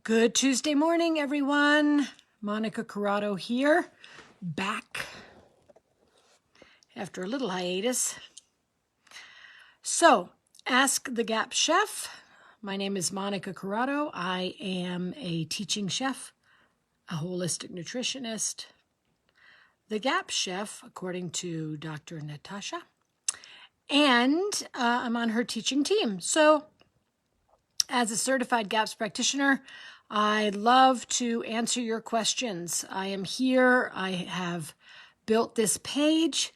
Good Tuesday morning, everyone. Monica Corrado here, back after a little hiatus. So, Ask the Gap Chef. My name is Monica Corrado. I am a teaching chef, a holistic nutritionist, the Gap Chef, according to Dr. Natasha, and I'm on her teaching team. So, as a certified GAPS practitioner, I love to answer your questions. I am here. I have built this page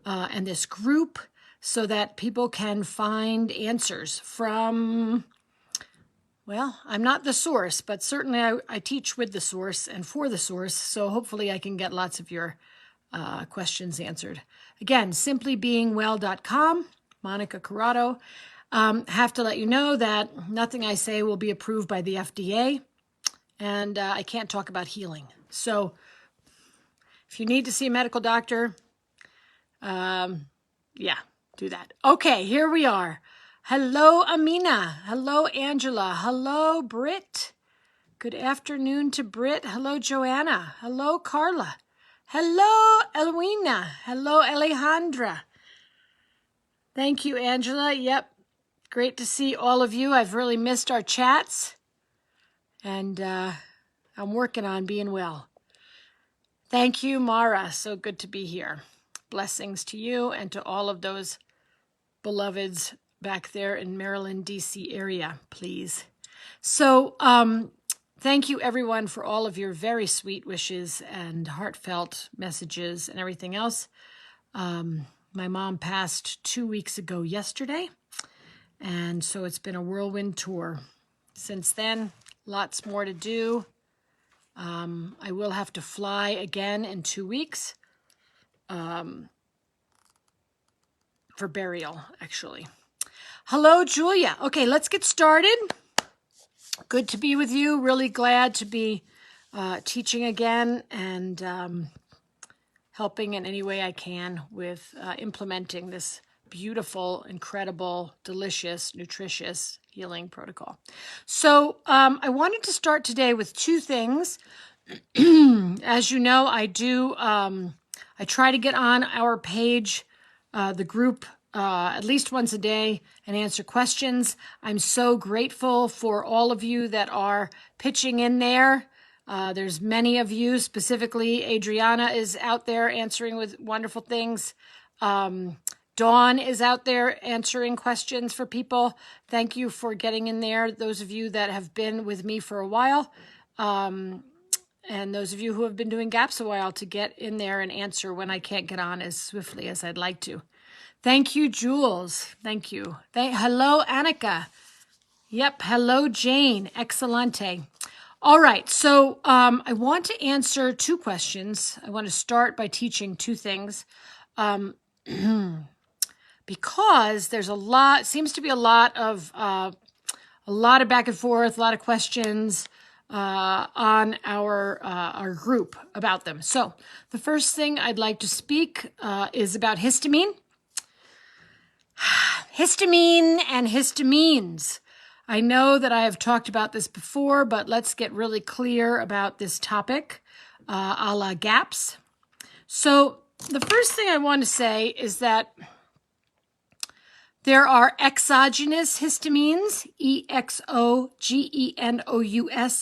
and this group so that people can find answers from, well, I'm not the source, but certainly I teach with the source and for the source. So hopefully I can get lots of your questions answered. Again, simplybeingwell.com, Monica Corrado. Have to let you know that nothing I say will be approved by the FDA, and I can't talk about healing. So if you need to see a medical doctor, yeah, do that. Okay, here we are. Hello, Amina. Hello, Angela. Hello, Britt. Good afternoon to Britt. Hello, Joanna. Hello, Carla. Hello, Elwina. Hello, Alejandra. Thank you, Angela. Yep. Great to see all of you. I've really missed our chats, and I'm working on being well. Thank you, Mara. So good to be here. Blessings to you and to all of those beloveds back there in Maryland, D.C. area, please. So thank you, everyone, for all of your very sweet wishes and heartfelt messages and everything else. My mom passed 2 weeks ago yesterday. And so it's been a whirlwind tour. Since then, lots more to do. I will have to fly again in 2 weeks for burial, actually. Hello, Julia. Okay, let's get started. Good to be with you. Really glad to be teaching again and helping in any way I can with implementing this beautiful, incredible, delicious, nutritious healing protocol. So I wanted to start today with two things. As you know, I try to get on our page, the group, at least once a day and answer questions. I'm so grateful for all of you that are pitching in there. There's many of you, specifically Adriana is out there answering with wonderful things. Dawn is out there answering questions for people. Thank you for getting in there. Those of you that have been with me for a while, and those of you who have been doing GAPS a while, to get in there and answer when I can't get on as swiftly as I'd like to. Thank you, Jules. Thank you. Hello, Annika. Yep. Hello, Jane. Excellente. All right. So I want to answer two questions. I want to start by teaching two things. Because there's seems to be a lot of back and forth, a lot of questions on our group about them. So the first thing I'd like to speak is about histamine. Histamine and histamines. I know that I have talked about this before, but let's get really clear about this topic, a la GAPS. So the first thing I want to say is that there are exogenous histamines, exogenous,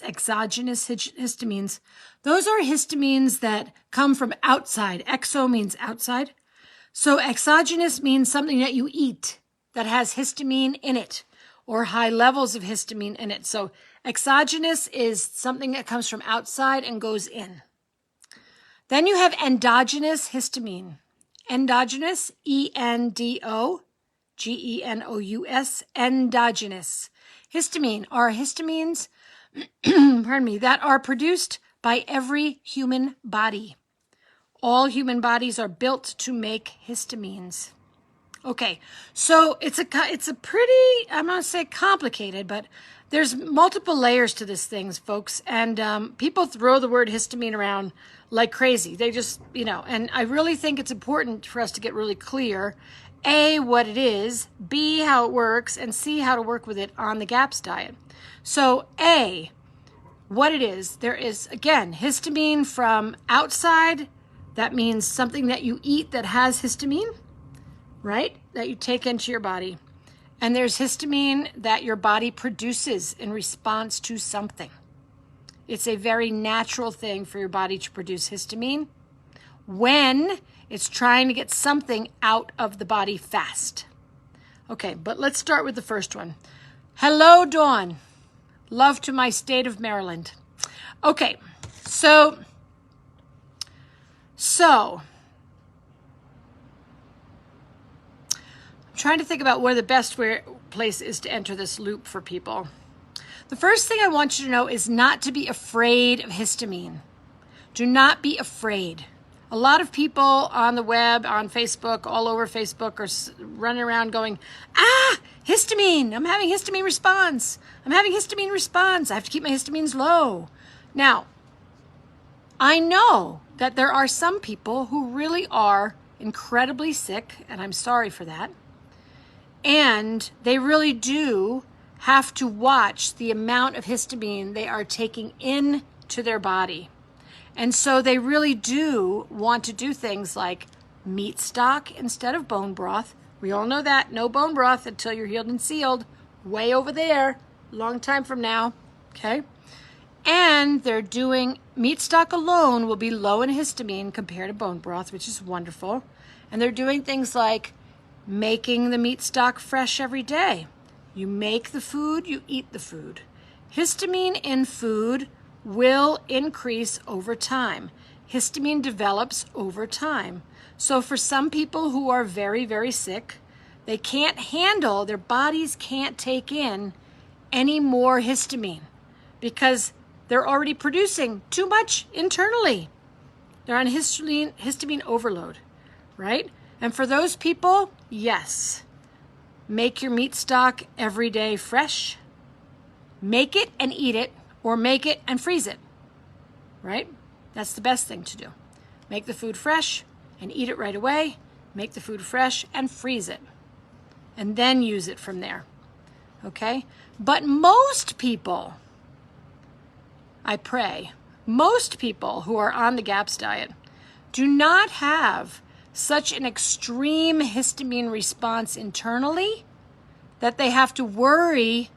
exogenous histamines. Those are histamines that come from outside. Exo means outside. So exogenous means something that you eat that has histamine in it or high levels of histamine in it. So exogenous is something that comes from outside and goes in. Then you have endogenous histamine. Endogenous, ENDO. Genous, endogenous. Histamine are histamines, pardon me, that are produced by every human body. All human bodies are built to make histamines. Okay, so it's a pretty, I'm not say complicated, but there's multiple layers to this thing, folks. And people throw the word histamine around like crazy. They just, and I really think it's important for us to get really clear, A, what it is, B, how it works, and C, how to work with it on the GAPS diet. So A, what it is. There is, again, histamine from outside. That means something that you eat that has histamine, right? That you take into your body. And there's histamine that your body produces in response to something. It's a very natural thing for your body to produce histamine when it's trying to get something out of the body fast. Okay, but let's start with the first one. Hello, Dawn. Love to my state of Maryland. Okay, so I'm trying to think about where the best place is to enter this loop for people. The first thing I want you to know is not to be afraid of histamine. Do not be afraid. A lot of people on the web, on Facebook, all over Facebook are running around going, histamine, I'm having histamine response. I'm having histamine response. I have to keep my histamines low. Now, I know that there are some people who really are incredibly sick, and I'm sorry for that. And they really do have to watch the amount of histamine they are taking into their body. And so they really do want to do things like meat stock instead of bone broth. We all know that. No bone broth until you're healed and sealed. Way over there, long time from now. Okay? And they're doing meat stock alone will be low in histamine compared to bone broth, which is wonderful. And they're doing things like making the meat stock fresh every day. You make the food, you eat the food. Histamine in food will increase over time. Histamine develops over time. So for some people who are very, very sick, they can't handle, their bodies can't take in any more histamine because they're already producing too much internally. They're on histamine overload, right? And for those people, yes, make your meat stock every day fresh. Make it and eat it, or make it and freeze it, right? That's the best thing to do. Make the food fresh and eat it right away. Make the food fresh and freeze it. And then use it from there, okay? But most people, I pray, most people who are on the GAPS diet do not have such an extreme histamine response internally that they have to worry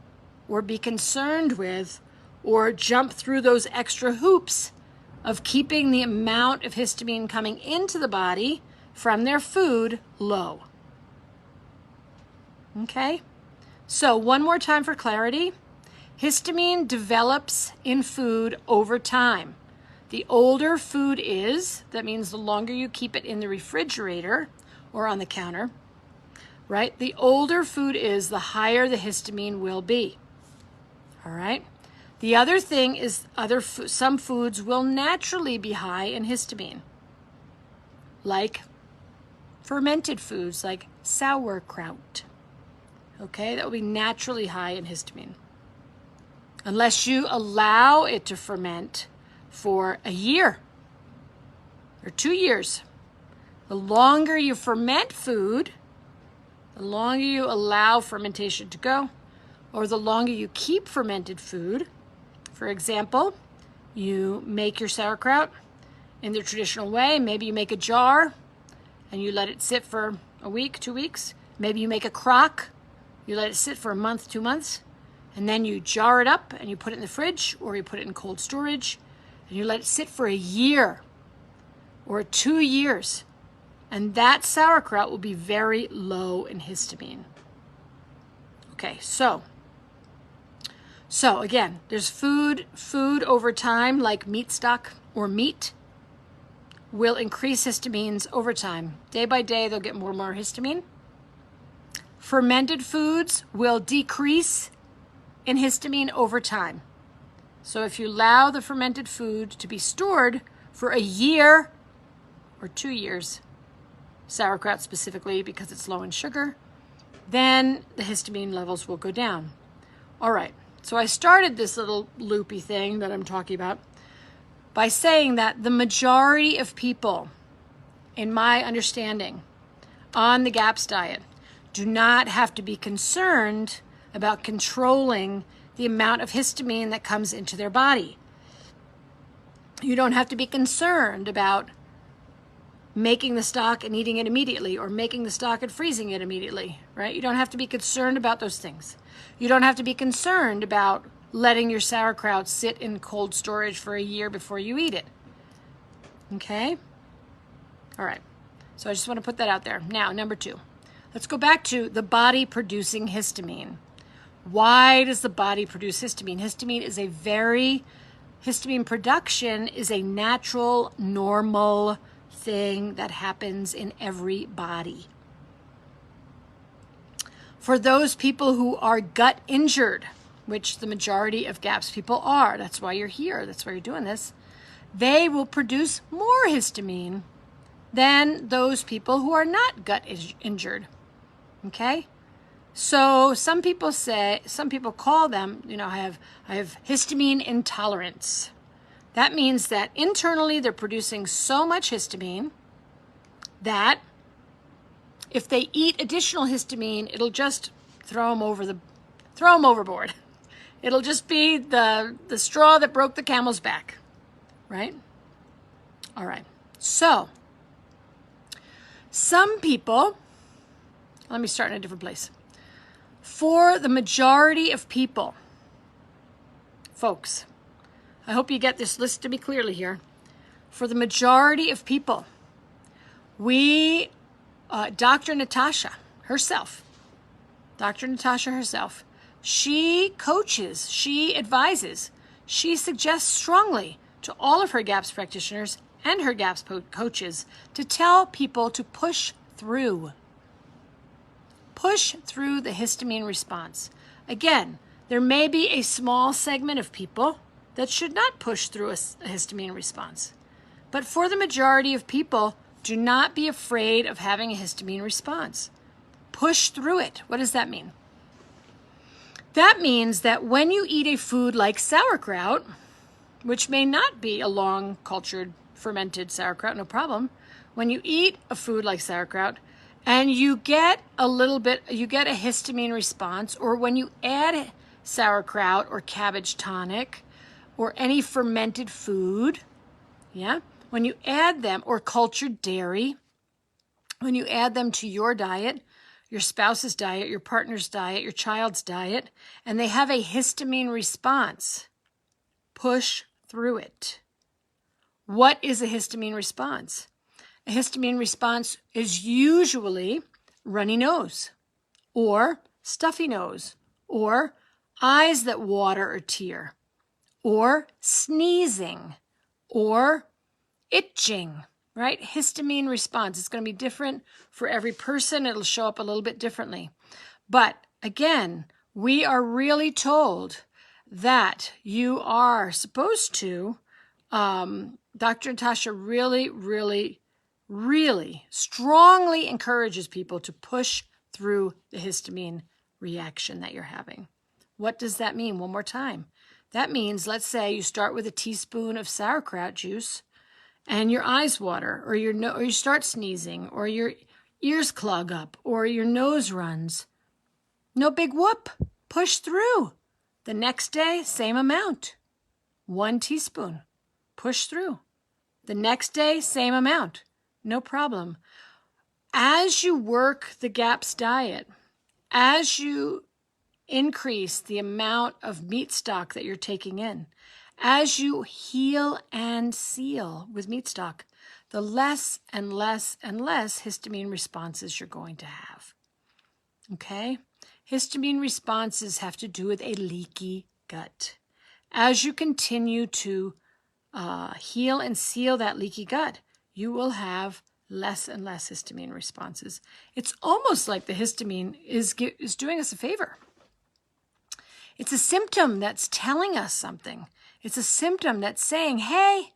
or be concerned with or jump through those extra hoops of keeping the amount of histamine coming into the body from their food low. Okay? So one more time for clarity. Histamine develops in food over time. The older food is, that means the longer you keep it in the refrigerator or on the counter, right? The older food is, the higher the histamine will be. All right? The other thing is some foods will naturally be high in histamine, like fermented foods like sauerkraut. Okay, that will be naturally high in histamine. Unless you allow it to ferment for a year or 2 years. The longer you ferment food, the longer you allow fermentation to go, or the longer you keep fermented food. For example, you make your sauerkraut in the traditional way. Maybe you make a jar and you let it sit for a week, 2 weeks. Maybe you make a crock. You let it sit for a month, 2 months. And then you jar it up and you put it in the fridge or you put it in cold storage and you let it sit for a year or 2 years. And that sauerkraut will be very low in histamine. Okay, so again, there's food over time, like meat stock or meat, will increase histamines over time. Day by day, they'll get more and more histamine. Fermented foods will decrease in histamine over time. So if you allow the fermented food to be stored for a year or 2 years, sauerkraut specifically because it's low in sugar, then the histamine levels will go down. All right. So I started this little loopy thing that I'm talking about by saying that the majority of people, in my understanding, on the GAPS diet do not have to be concerned about controlling the amount of histamine that comes into their body. You don't have to be concerned about making the stock and eating it immediately, or making the stock and freezing it immediately, right? You don't have to be concerned about those things. You don't have to be concerned about letting your sauerkraut sit in cold storage for a year before you eat it. Okay? All right. So I just want to put that out there. Now, number 2. Let's go back to the body producing histamine. Why does the body produce histamine? Histamine production is a natural, normal thing that happens in every body. For those people who are gut injured, which the majority of GAPS people are, that's why you're here, that's why you're doing this, they will produce more histamine than those people who are not gut injured. Okay? So some people call them, I have histamine intolerance. That means that internally they're producing so much histamine that if they eat additional histamine, it'll just throw them overboard. It'll just be the straw that broke the camel's back, right? All right. So some people, let me start in a different place. For the majority of people, folks, I hope you get this list to me clearly here. For the majority of people, Dr. Natasha herself, she coaches, she advises, she suggests strongly to all of her GAPS practitioners and her GAPS coaches to tell people to push through the histamine response. Again, there may be a small segment of people that should not push through a histamine response. But for the majority of people, do not be afraid of having a histamine response. Push through it. What does that mean? That means that when you eat a food like sauerkraut, which may not be a long cultured fermented sauerkraut, no problem. When you eat a food like sauerkraut and you get a histamine response, or when you add sauerkraut or cabbage tonic or any fermented food, when you add them, or cultured dairy, when you add them to your diet, your spouse's diet, your partner's diet, your child's diet, and they have a histamine response, push through it. What is a histamine response? A histamine response is usually runny nose, or stuffy nose, or eyes that water or tear, or sneezing, or itching, right? Histamine response. It's going to be different for every person. It'll show up a little bit differently. But again, we are really told that you are supposed to, Dr. Natasha really, really, really strongly encourages people to push through the histamine reaction that you're having. What does that mean? One more time. That means, let's say you start with a teaspoon of sauerkraut juice and your eyes water, or you start sneezing, or your ears clog up, or your nose runs. No big whoop. Push through. The next day, same amount. 1 teaspoon. Push through. The next day, same amount. No problem. As you work the GAPS diet, as you increase the amount of meat stock that you're taking in, as you heal and seal with meat stock, the less and less and less histamine responses you're going to have. Okay? Histamine responses have to do with a leaky gut. As you continue to heal and seal that leaky gut, you will have less and less histamine responses. It's almost like the histamine is doing us a favor. It's a symptom that's telling us something. It's a symptom that's saying, hey,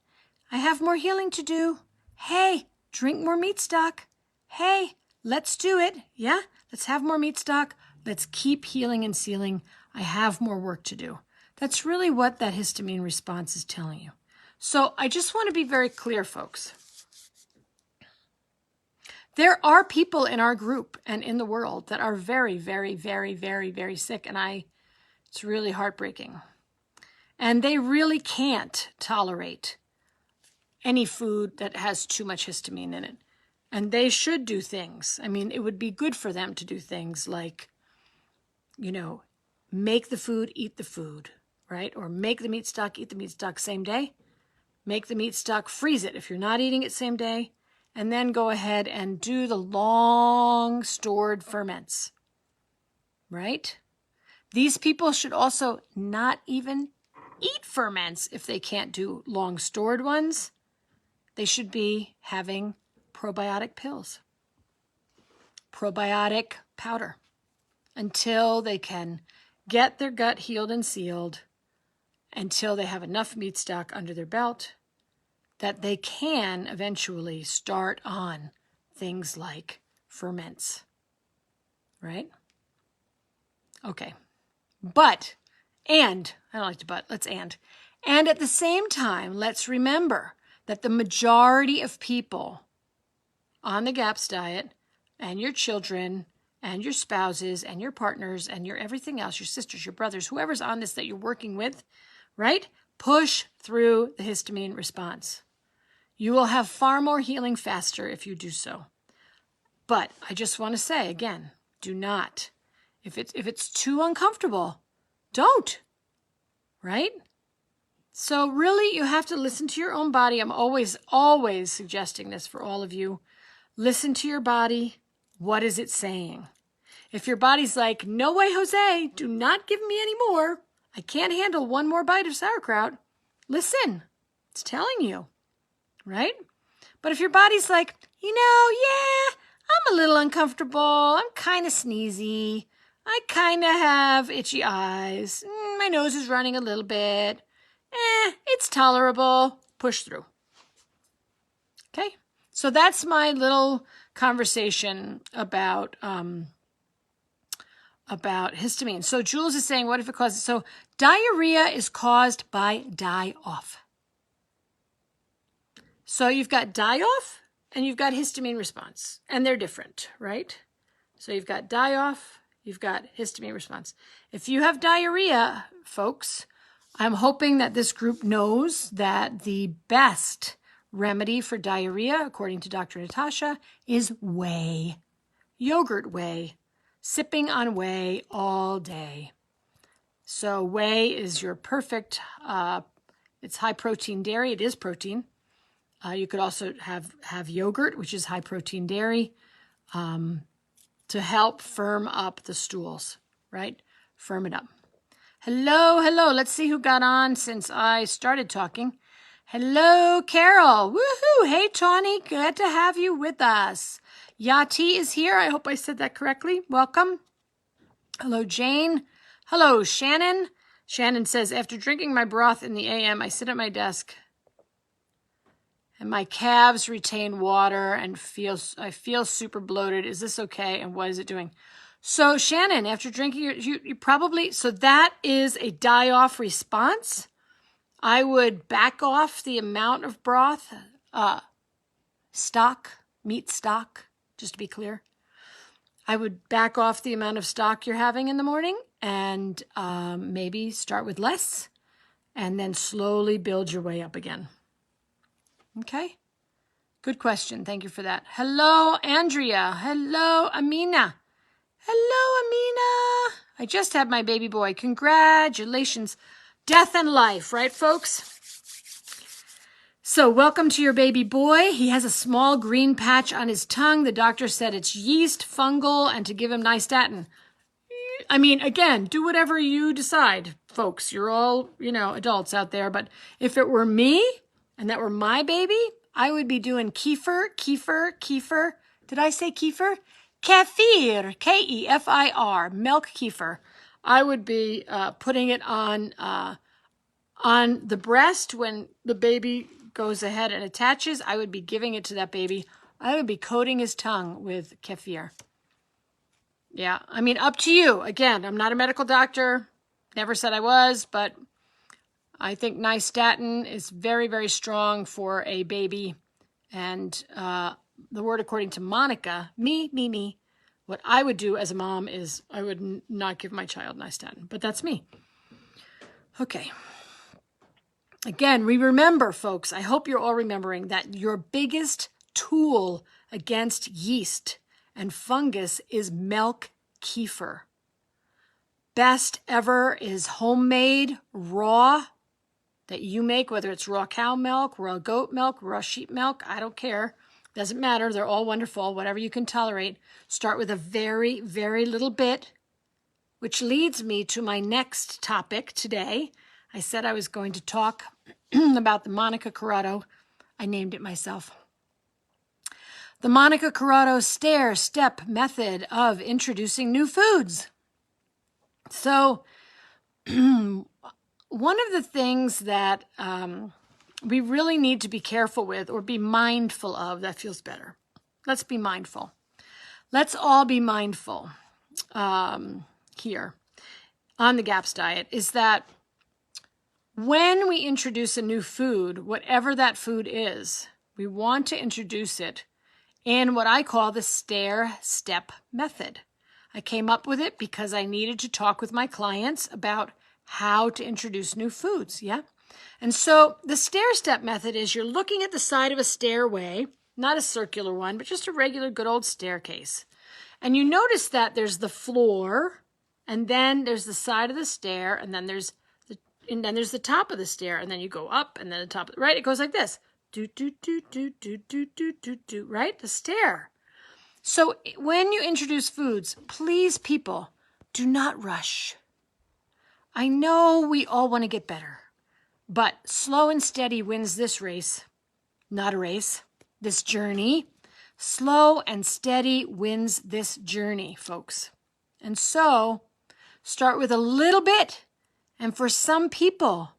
I have more healing to do. Hey, drink more meat stock. Hey, let's do it. Yeah, let's have more meat stock. Let's keep healing and sealing. I have more work to do. That's really what that histamine response is telling you. So I just want to be very clear, folks. There are people in our group and in the world that are very, very, very, very, very sick, and it's really heartbreaking. And they really can't tolerate any food that has too much histamine in it. And they should do things. I mean, it would be good for them to do things like, make the food, eat the food, right? Or make the meat stock, eat the meat stock same day. Make the meat stock, freeze it if you're not eating it same day. And then go ahead and do the long stored ferments, right? These people should also not even eat ferments if they can't do long stored ones. They should be having probiotic pills, probiotic powder, until they can get their gut healed and sealed, until they have enough meat stock under their belt that they can eventually start on things like ferments, right? Okay. I don't like to let's and at the same time, let's remember that the majority of people on the GAPS diet, and your children and your spouses and your partners and your everything else, your sisters, your brothers, whoever's on this that you're working with, right? Push through the histamine response. You will have far more healing faster if you do so. But I just want to say again, do not. If it's too uncomfortable, don't. Right? So really, you have to listen to your own body. I'm always suggesting this for all of you. Listen to your body. What is it saying? If your body's like, no way, Jose, do not give me any more. I can't handle one more bite of sauerkraut. Listen, it's telling you, right? But if your body's like, yeah, I'm a little uncomfortable. I'm kind of sneezy. I kind of have itchy eyes. My nose is running a little bit. It's tolerable. Push through. Okay? So that's my little conversation about histamine. So Jules is saying, what if it causes? So diarrhea is caused by die-off. So you've got die-off and you've got histamine response, and they're different, right? So you've got die-off, you've got histamine response. If you have diarrhea, folks, I'm hoping that this group knows that the best remedy for diarrhea, according to Dr. Natasha, is whey. Yogurt whey. Sipping on whey all day. So whey is your perfect, it's high protein dairy. It is protein. You could also have yogurt, which is high protein dairy, to help firm up the stools, right? Firm it up. Hello. Let's see who got on since I started talking. Hello, Carol. Woohoo. Hey, Tawny. Good to have you with us. Yati is here. I hope I said that correctly. Welcome. Hello, Jane. Hello, Shannon. Shannon says, after drinking my broth in the AM, I sit at my desk and my calves retain water and I feel super bloated. Is this okay? And what is it doing? So Shannon, after drinking, you probably, so that is a die-off response. I would back off the amount of broth, meat stock, just to be clear. I would back off the amount of stock you're having in the morning and maybe start with less and then slowly build your way up again. Okay? Good question. Thank you for that. Hello, Andrea. Hello, Amina. Hello, Amina. I just had my baby boy. Congratulations. Death and life, right, folks? So welcome to your baby boy. He has a small green patch on his tongue. The doctor said it's yeast, fungal, and to give him nystatin. I mean, again, do whatever you decide, folks. You're all, adults out there. But if it were me and that were my baby, I would be doing kefir. Did I say kefir? Kefir, K-E-F-I-R, milk kefir. I would be putting it on the breast when the baby goes ahead and attaches. I would be giving it to that baby. I would be coating his tongue with kefir. Yeah, I mean, up to you. Again, I'm not a medical doctor. Never said I was, but I think nystatin is very, very strong for a baby. And the word according to Monica, me, what I would do as a mom is I would not give my child nystatin. But that's me. Okay. Again, we remember, folks, I hope you're all remembering that your biggest tool against yeast and fungus is milk kefir. Best ever is homemade, raw, that you make, whether it's raw cow milk, raw goat milk, raw sheep milk, I don't care. Doesn't matter. They're all wonderful, whatever you can tolerate. Start with a very, very little bit, which leads me to my next topic today. I said I was going to talk about the Monica Corrado. I named it myself. The Monica Corrado Stair Step method of introducing new foods. So, one of the things that we really need to be careful with or be mindful of, that feels better. Let's be mindful. Let's all be mindful here on the GAPS diet is that when we introduce a new food, whatever that food is, we want to introduce it in what I call the stair step method. I came up with it because I needed to talk with my clients about how to introduce new foods, yeah? And so the stair step method is you're looking at the side of a stairway, not a circular one, but just a regular good old staircase. And you notice that there's the floor, and then there's the side of the stair, and then there's the top of the stair, and then you go up, and then the top, right? It goes like this. Do, do, do, do, do, do, do, do, do, right? The stair. So when you introduce foods, please, people, do not rush. I know we all want to get better, but slow and steady wins this race. Not a race, this journey. Slow and steady wins this journey, folks. And so start with a little bit. And for some people,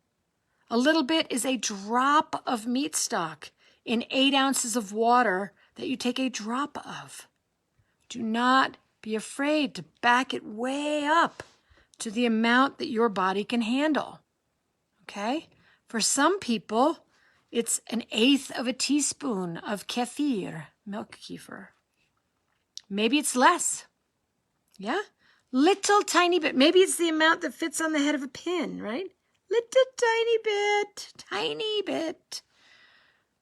a little bit is a drop of meat stock in 8 ounces of water that you take a drop of. Do not be afraid to back it way up to the amount that your body can handle. Okay? For some people, it's 1/8 of a teaspoon of kefir, milk kefir. Maybe it's less. Yeah? Little tiny bit. Maybe it's the amount that fits on the head of a pin, right? Little tiny bit.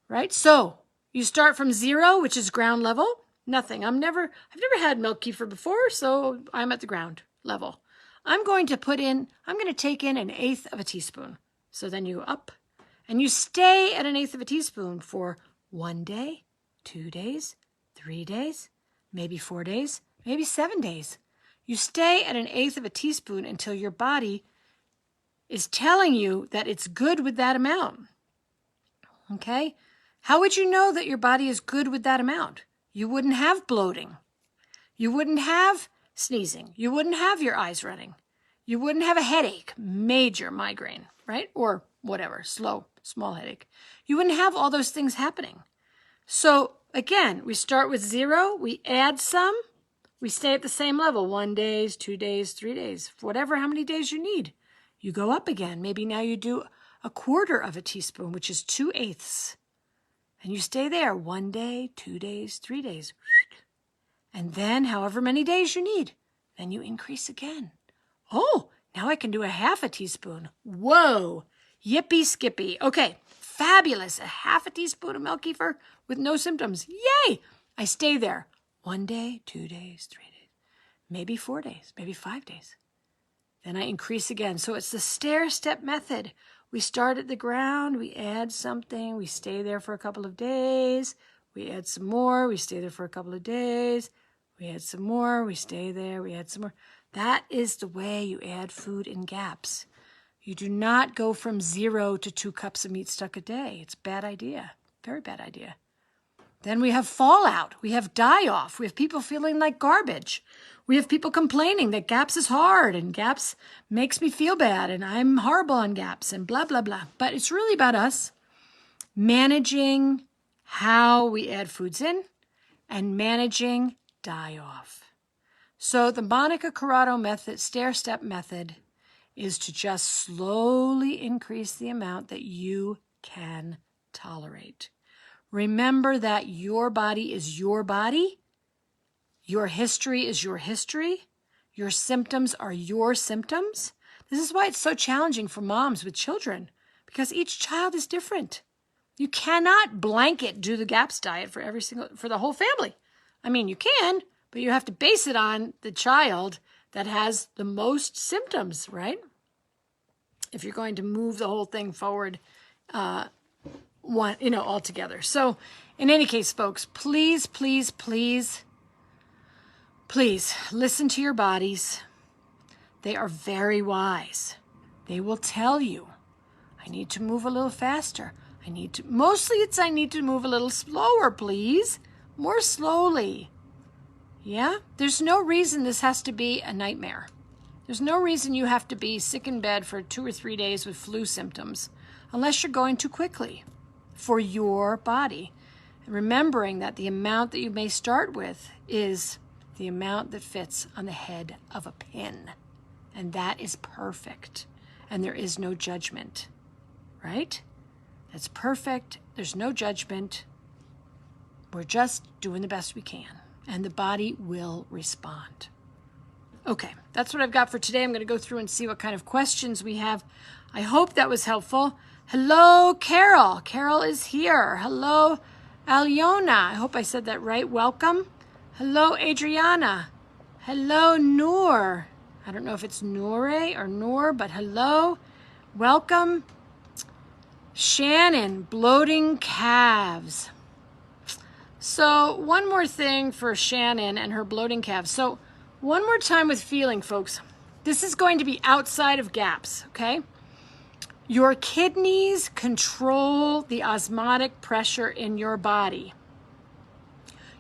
Right? So you start from 0, which is ground level. Nothing. I've never had milk kefir before, so I'm at the ground level. I'm going to take in 1/8 of a teaspoon. So then you up, and you stay at 1/8 of a teaspoon for 1 day, 2 days, 3 days, maybe 4 days, maybe 7 days. You stay at 1/8 of a teaspoon until your body is telling you that it's good with that amount. Okay? How would you know that your body is good with that amount? You wouldn't have bloating. You wouldn't have sneezing. You wouldn't have your eyes running. You wouldn't have a headache, major migraine, right? Or whatever, small headache. You wouldn't have all those things happening. So again, we start with 0, we add some, we stay at the same level, 1 day, 2 days, 3 days, whatever, how many days you need. You go up again. Maybe now you do 1/4 of a teaspoon, which is 2/8. And you stay there 1 day, 2 days, 3 days. And then however many days you need, then you increase again. Oh, now I can do 1/2 a teaspoon. Whoa, yippee skippy. Okay, fabulous. 1/2 a teaspoon of milk kefir with no symptoms. Yay! I stay there 1 day, 2 days, 3 days, maybe 4 days, maybe 5 days. Then I increase again. So it's the stair step method. We start at the ground, we add something, we stay there for a couple of days, we add some more, we stay there for a couple of days, we add some more, we stay there, we add some more. That is the way you add food in GAPS. You do not go from 0 to 2 cups of meat stock a day. It's a bad idea, very bad idea. Then we have fallout, we have die-off, we have people feeling like garbage. We have people complaining that GAPS is hard and GAPS makes me feel bad and I'm horrible on GAPS and blah, blah, blah. But it's really about us managing how we add foods in and managing die-off. So the Monica Corrado method, stair-step method, is to just slowly increase the amount that you can tolerate. Remember that your body is your body. Your history is your history. Your symptoms are your symptoms. This is why it's so challenging for moms with children, because each child is different. You cannot blanket do the GAPS diet for the whole family. I mean, you can, but you have to base it on the child that has the most symptoms, right? If you're going to move the whole thing forward, all together. So in any case, folks, please, please, please, please listen to your bodies. They are very wise. They will tell you, I need to move a little faster. I need to move a little slower, please. More slowly. Yeah? There's no reason this has to be a nightmare. There's no reason you have to be sick in bed for 2 or 3 days with flu symptoms unless you're going too quickly for your body. And remembering that the amount that you may start with is the amount that fits on the head of a pin. And that is perfect. And there is no judgment, right? That's perfect. There's no judgment. We're just doing the best we can. And the body will respond. Okay, that's what I've got for today. I'm going to go through and see what kind of questions we have. I hope that was helpful. Hello, Carol. Carol is here. Hello, Aliona. I hope I said that right. Welcome. Hello, Adriana. Hello, Noor. I don't know if it's Noore or Noor, but hello. Welcome. Shannon, bloating calves. So one more thing for Shannon and her bloating calves. So one more time with feeling, folks. This is going to be outside of GAPS, okay? Your kidneys control the osmotic pressure in your body.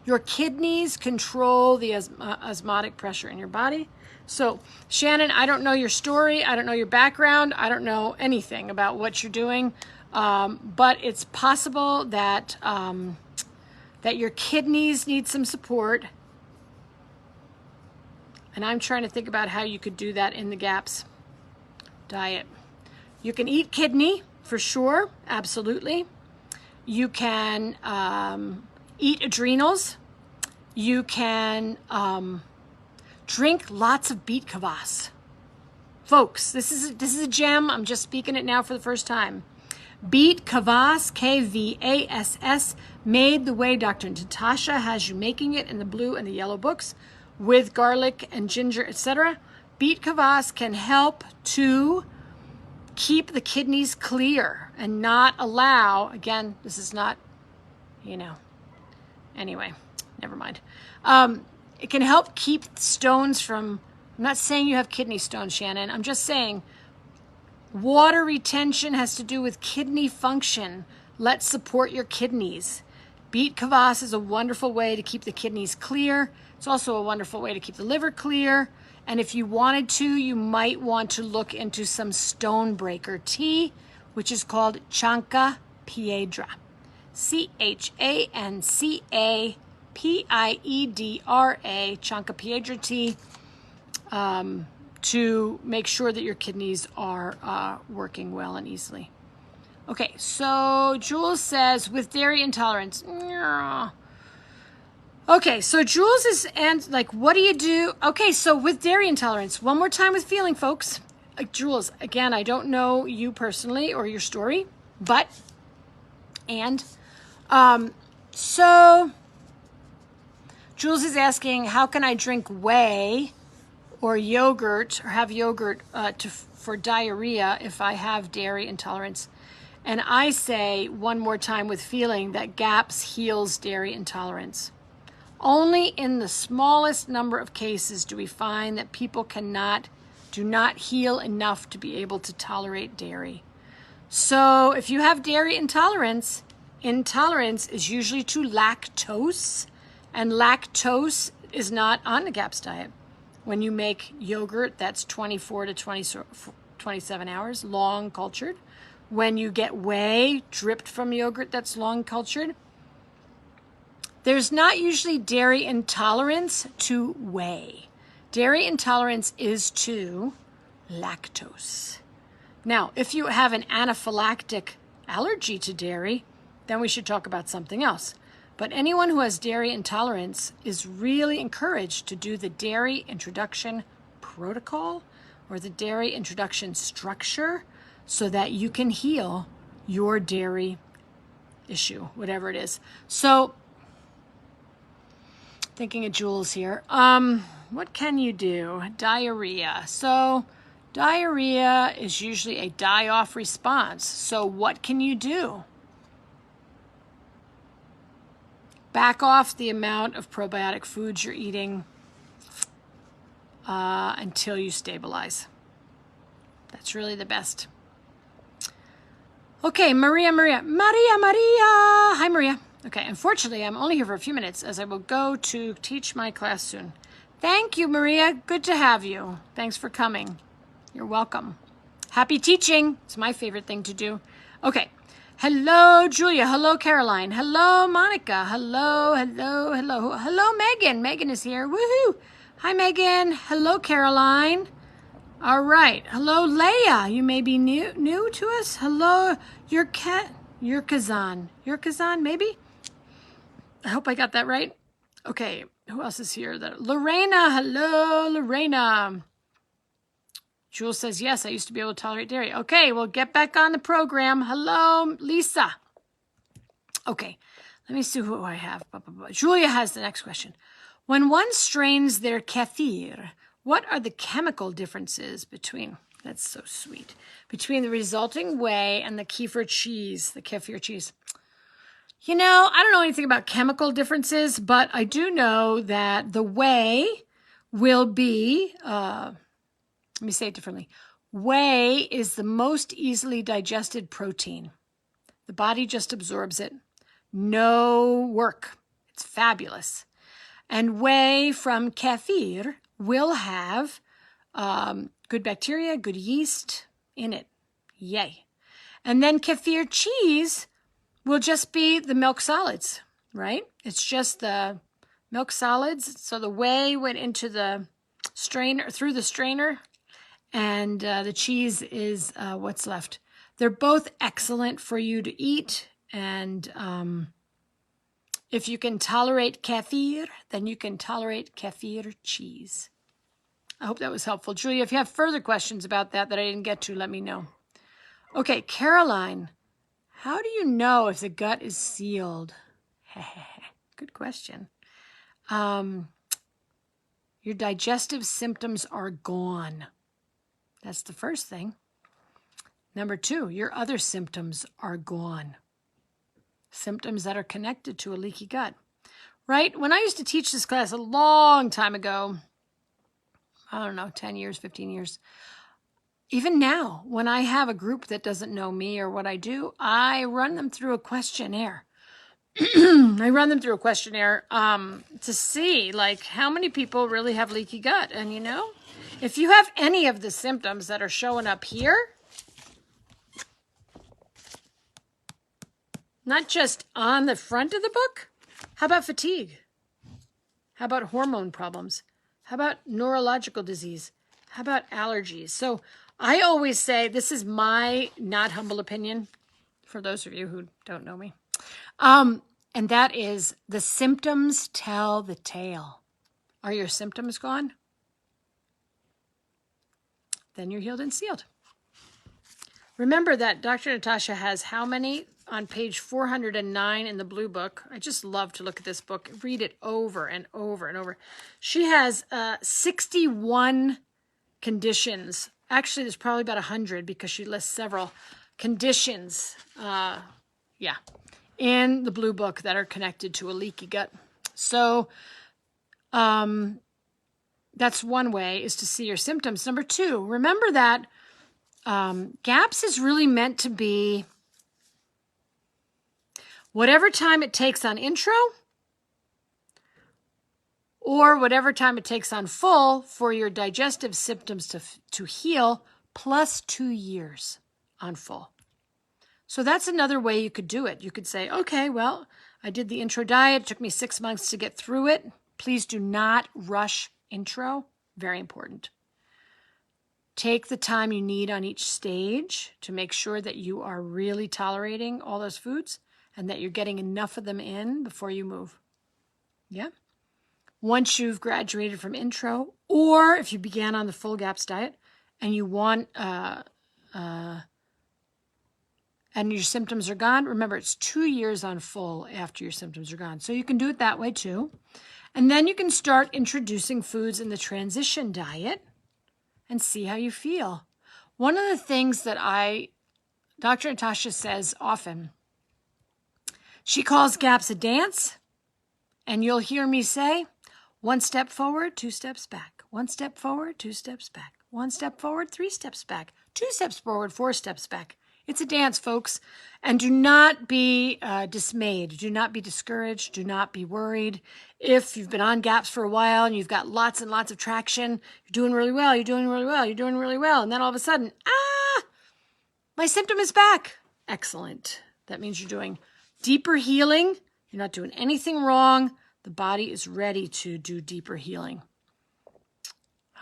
Your kidneys control the osmotic pressure in your body. So, Shannon, I don't know your story. I don't know your background. I don't know anything about what you're doing. But it's possible that that your kidneys need some support. And I'm trying to think about how you could do that in the GAPS diet. You can eat kidney, for sure, absolutely. You can eat adrenals. You can drink lots of beet kvass. Folks, this is a gem. I'm just speaking it now for the first time. Beet kvass, Kvass, made the way Dr. Natasha has you making it in the blue and the yellow books with garlic and ginger, etc. Beet kvass can help to keep the kidneys clear and not allow, again, this is not, anyway, never mind. It can help keep stones from, I'm not saying you have kidney stones, Shannon. I'm just saying water retention has to do with kidney function. Let's support your kidneys. Beet kvass is a wonderful way to keep the kidneys clear. It's also a wonderful way to keep the liver clear. And if you wanted to, you might want to look into some stonebreaker tea, which is called Chanca Piedra. Chanca Piedra, Chanca Piedra tea, to make sure that your kidneys are working well and easily. Okay, so Jules says, with dairy intolerance. Okay, so Jules is, and like, what do you do? Okay, so with dairy intolerance, one more time with feeling, folks. Jules, again, I don't know you personally or your story, but, so Jules is asking, how can I drink whey or yogurt or have yogurt for diarrhea if I have dairy intolerance? And I say one more time with feeling that GAPS heals dairy intolerance. Only in the smallest number of cases do we find that people do not heal enough to be able to tolerate dairy. So if you have dairy intolerance is usually to lactose, and lactose is not on the GAPS diet. When you make yogurt, that's 24 to 27 hours, long cultured. When you get whey dripped from yogurt, that's long cultured. There's not usually dairy intolerance to whey. Dairy intolerance is to lactose. Now, if you have an anaphylactic allergy to dairy, then we should talk about something else. But anyone who has dairy intolerance is really encouraged to do the dairy introduction protocol or the dairy introduction structure so that you can heal your dairy issue, whatever it is. So, thinking of Jules here. What can you do? Diarrhea. So, diarrhea is usually a die-off response. So, what can you do? Back off the amount of probiotic foods you're eating until you stabilize. That's really the best. Okay, Maria. Hi, Maria. Okay, unfortunately, I'm only here for a few minutes as I will go to teach my class soon. Thank you, Maria. Good to have you. Thanks for coming. You're welcome. Happy teaching. It's my favorite thing to do. Okay. Hello, Julia. Hello, Caroline. Hello, Monica. Hello. Hello, Megan. Megan is here. Woohoo. Hi, Megan. Hello, Caroline. All right. Hello, Leah. You may be new to us. Hello, your Kazan, maybe? I hope I got that right. Okay. Who else is here? Lorena. Hello, Lorena. Jules says, yes, I used to be able to tolerate dairy. Okay, well, get back on the program. Hello, Lisa. Okay, let me see who I have. Julia has the next question. When one strains their kefir, what are the chemical differences between, that's so sweet, between the resulting whey and the kefir cheese, You know, I don't know anything about chemical differences, but I do know that the whey will be, let me say it differently. Whey is the most easily digested protein. The body just absorbs it. No work. It's fabulous. And whey from kefir will have good bacteria, good yeast in it. Yay. And then kefir cheese will just be the milk solids, right? It's just the milk solids. So the whey went into the strainer, through the strainer, and the cheese is what's left. They're both excellent for you to eat, and if you can tolerate kefir, then you can tolerate kefir cheese. I hope that was helpful. Julia, if you have further questions about that I didn't get to, let me know. Okay, Caroline, how do you know if the gut is sealed? Good question. Your digestive symptoms are gone. That's the first thing. Number 2, your other symptoms are gone. Symptoms that are connected to a leaky gut. Right? When I used to teach this class a long time ago, I don't know, 10 years, 15 years, even now, when I have a group that doesn't know me or what I do, I run them through a questionnaire. To see, like, how many people really have leaky gut. And, you know, if you have any of the symptoms that are showing up here, not just on the front of the book, how about fatigue? How about hormone problems? How about neurological disease? How about allergies? So I always say, this is my not humble opinion, for those of you who don't know me. And that is, the symptoms tell the tale. Are your symptoms gone? Then you're healed and sealed. Remember that Dr. Natasha has how many? On page 409 in the blue book. I just love to look at this book. Read it over and over and over. She has 61 conditions. Actually, there's probably about 100 because she lists several conditions. In the blue book that are connected to a leaky gut. So that's one way, is to see your symptoms. Number 2, remember that GAPS is really meant to be whatever time it takes on intro or whatever time it takes on full for your digestive symptoms to heal, plus 2 years on full. So that's another way you could do it. You could say, okay, well, I did the intro diet. It took me 6 months to get through it. Please do not rush intro. Very important. Take the time you need on each stage to make sure that you are really tolerating all those foods and that you're getting enough of them in before you move. Yeah? Once you've graduated from intro, or if you began on the full GAPS diet and you want and your symptoms are gone. Remember, it's 2 years on full after your symptoms are gone. So you can do it that way too. And then you can start introducing foods in the transition diet and see how you feel. One of the things that Dr. Natasha says often, she calls GAPS a dance, and you'll hear me say, 1 step forward, 2 steps back. 1 step forward, 2 steps back. 1 step forward, 3 steps back. 2 steps forward, 4 steps back. It's a dance, folks. And do not be dismayed. Do not be discouraged. Do not be worried. If you've been on GAPS for a while and you've got lots and lots of traction, you're doing really well, you're doing really well, you're doing really well. And then all of a sudden, my symptom is back. Excellent. That means you're doing deeper healing. You're not doing anything wrong. The body is ready to do deeper healing.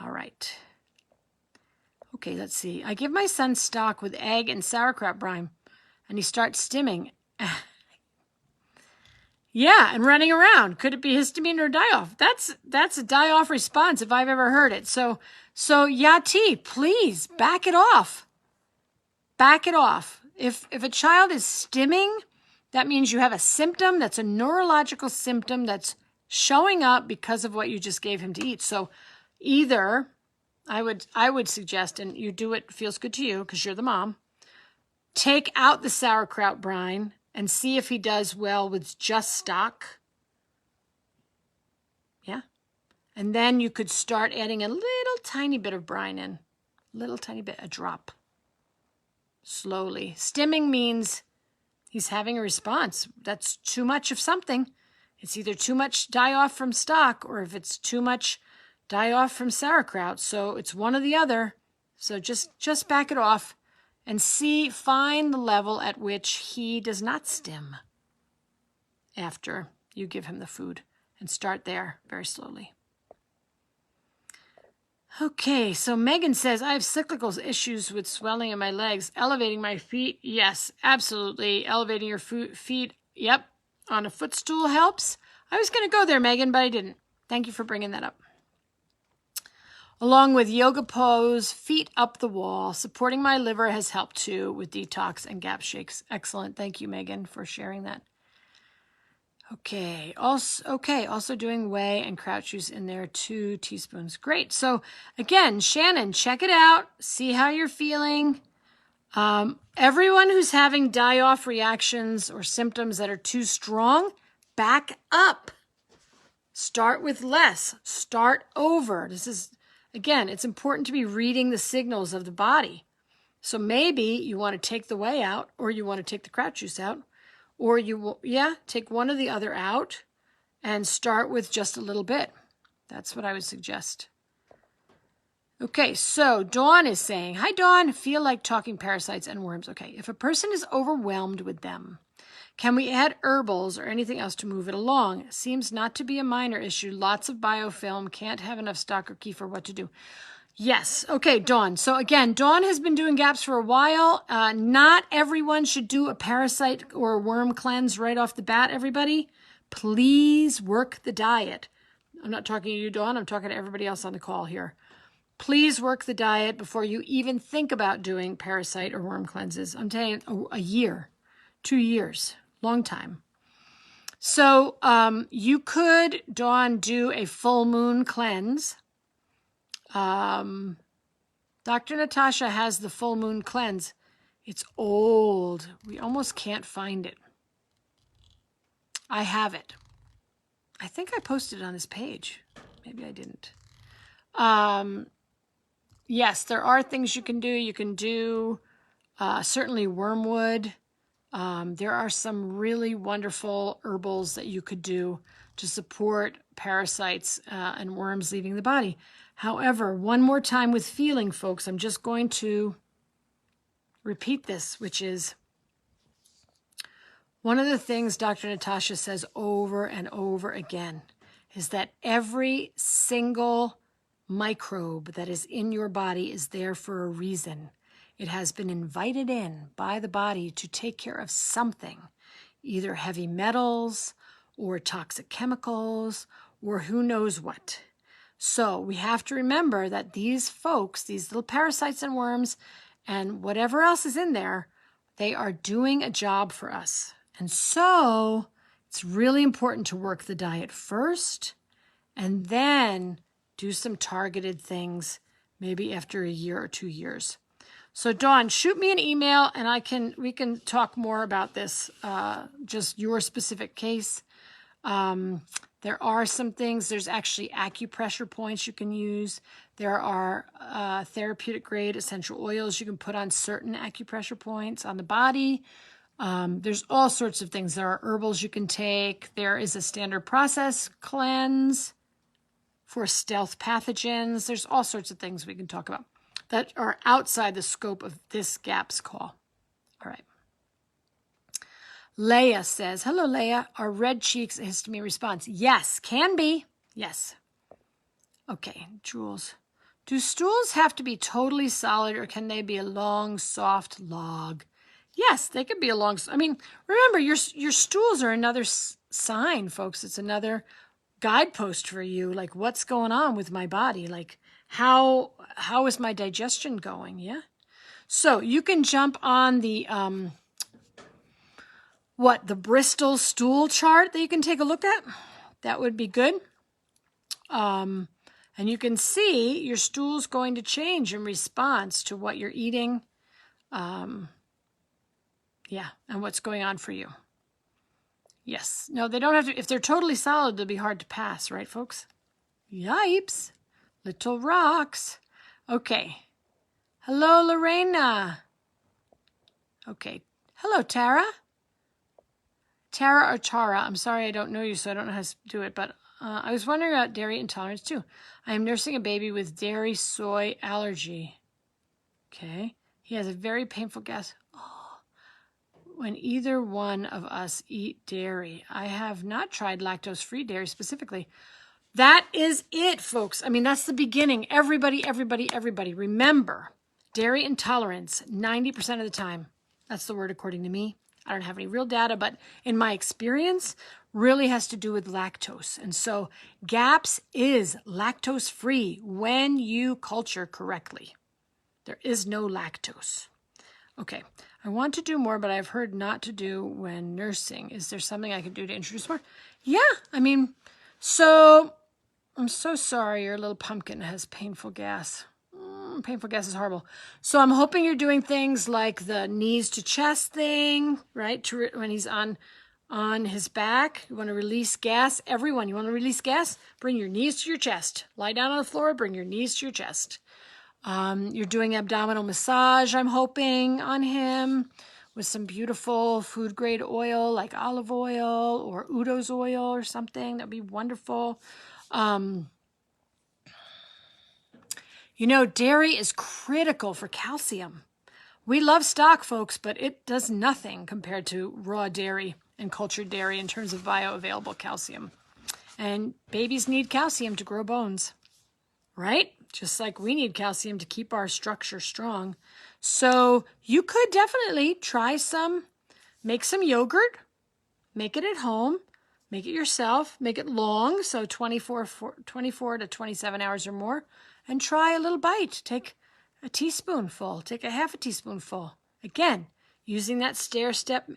All right. Okay, let's see. I give my son stock with egg and sauerkraut brine, and he starts stimming. Yeah, and running around. Could it be histamine or die-off? That's a die-off response if I've ever heard it. So Yati, please back it off. Back it off. If a child is stimming, that means you have a symptom that's a neurological symptom that's showing up because of what you just gave him to eat. So either I would suggest, and you do it, feels good to you because you're the mom, take out the sauerkraut brine and see if he does well with just stock. Yeah. And then you could start adding a little tiny bit of brine in. Little tiny bit, a drop. Slowly. Stimming means he's having a response. That's too much of something. It's either too much die-off from stock or if it's too much die-off from sauerkraut. So it's one or the other. So just back it off and find the level at which he does not stim after you give him the food, and start there very slowly. Okay, so Megan says, I have cyclical issues with swelling in my legs. Elevating my feet, yes, absolutely. Elevating your feet, yep, on a footstool helps. I was going to go there, Megan, but I didn't. Thank you for bringing that up. Along with yoga pose, feet up the wall, supporting my liver has helped too with detox and GAP shakes. Excellent. Thank you, Megan, for sharing that. Okay, also doing whey and kraut juice in there, 2 teaspoons. Great. So again, Shannon, check it out. See how you're feeling. Everyone who's having die-off reactions or symptoms that are too strong, back up. Start with less. Start over. Again, it's important to be reading the signals of the body. So maybe you want to take the whey out, or you want to take the kraut juice out, or take one or the other out and start with just a little bit. That's what I would suggest. Okay, so Dawn is saying, hi Dawn, feel like talking parasites and worms. Okay, if a person is overwhelmed with them, can we add herbals or anything else to move it along? Seems not to be a minor issue. Lots of biofilm, can't have enough stock or kefir. What to do? Yes. Okay, Dawn. So again, Dawn has been doing GAPS for a while. Not everyone should do a parasite or a worm cleanse right off the bat, everybody. Please work the diet. I'm not talking to you, Dawn. I'm talking to everybody else on the call here. Please work the diet before you even think about doing parasite or worm cleanses. I'm telling you, a year, 2 years, long time. So you could, Dawn, do a full moon cleanse. Dr. Natasha has the full moon cleanse. It's old. We almost can't find it. I have it. I think I posted it on this page. Maybe I didn't. Yes, there are things you can do. You can do certainly wormwood. There are some really wonderful herbals that you could do to support parasites and worms leaving the body. However, one more time with feeling, folks, I'm just going to repeat this, which is one of the things Dr. Natasha says over and over again is that every single microbe that is in your body is there for a reason. It has been invited in by the body to take care of something, either heavy metals or toxic chemicals or who knows what. So we have to remember that these folks, these little parasites and worms and whatever else is in there, They are doing a job for us. And so it's really important to work the diet first and then do some targeted things maybe after a year or 2 years. So Dawn, shoot me an email and we can talk more about this, just your specific case. There are some things, there's actually acupressure points you can use. There are therapeutic grade essential oils you can put on certain acupressure points on the body. There's all sorts of things. There are herbals you can take. There is a standard process cleanse for stealth pathogens. There's all sorts of things we can talk about that are outside the scope of this GAPS call. All right. Leah says, hello, Leah. Are red cheeks a histamine response? Yes, can be. Yes. Okay, Jules. Do stools have to be totally solid or can they be a long, soft log? Yes, they could be a long, I mean, remember, your stools are another sign, folks. It's another guidepost for you, like what's going on with my body, like how is my digestion going? Yeah. So you can jump on the the Bristol stool chart that you can take a look at. That would be good. And you can see your stool's going to change in response to what you're eating. And what's going on for you. Yes. No, they don't have to. If they're totally solid, they'll be hard to pass, right, folks? Yipes. Little rocks. Okay. Hello, Lorena. Okay. Hello, Tara. Tara or Tara. I'm sorry I don't know you, so I don't know how to do it, but I was wondering about dairy intolerance, too. I am nursing a baby with dairy soy allergy. Okay. He has a very painful gas. When either one of us eat dairy. I have not tried lactose-free dairy specifically. That is it, folks. I mean, that's the beginning. Everybody. Remember, dairy intolerance, 90% of the time. That's the word according to me. I don't have any real data, but in my experience, really has to do with lactose. And so GAPS is lactose-free when you culture correctly. There is no lactose. Okay, I want to do more, but I've heard not to do when nursing. Is there something I can do to introduce more? Yeah, I mean, so I'm so sorry your little pumpkin has painful gas. Painful gas is horrible. So I'm hoping you're doing things like the knees to chest thing, right? When he's on his back, you want to release gas. Everyone, you want to release gas? Bring your knees to your chest. Lie down on the floor, bring your knees to your chest. You're doing abdominal massage, I'm hoping, on him with some beautiful food-grade oil like olive oil or Udo's oil or something. That'd be wonderful. Dairy is critical for calcium. We love stock, folks, but it does nothing compared to raw dairy and cultured dairy in terms of bioavailable calcium. And babies need calcium to grow bones, right? Just like we need calcium to keep our structure strong. So you could definitely make some yogurt, make it at home, make it yourself, make it long, so 24 to 27 hours or more, and try a little bite. Take a teaspoonful, take a half a teaspoonful. Again, using that stair-step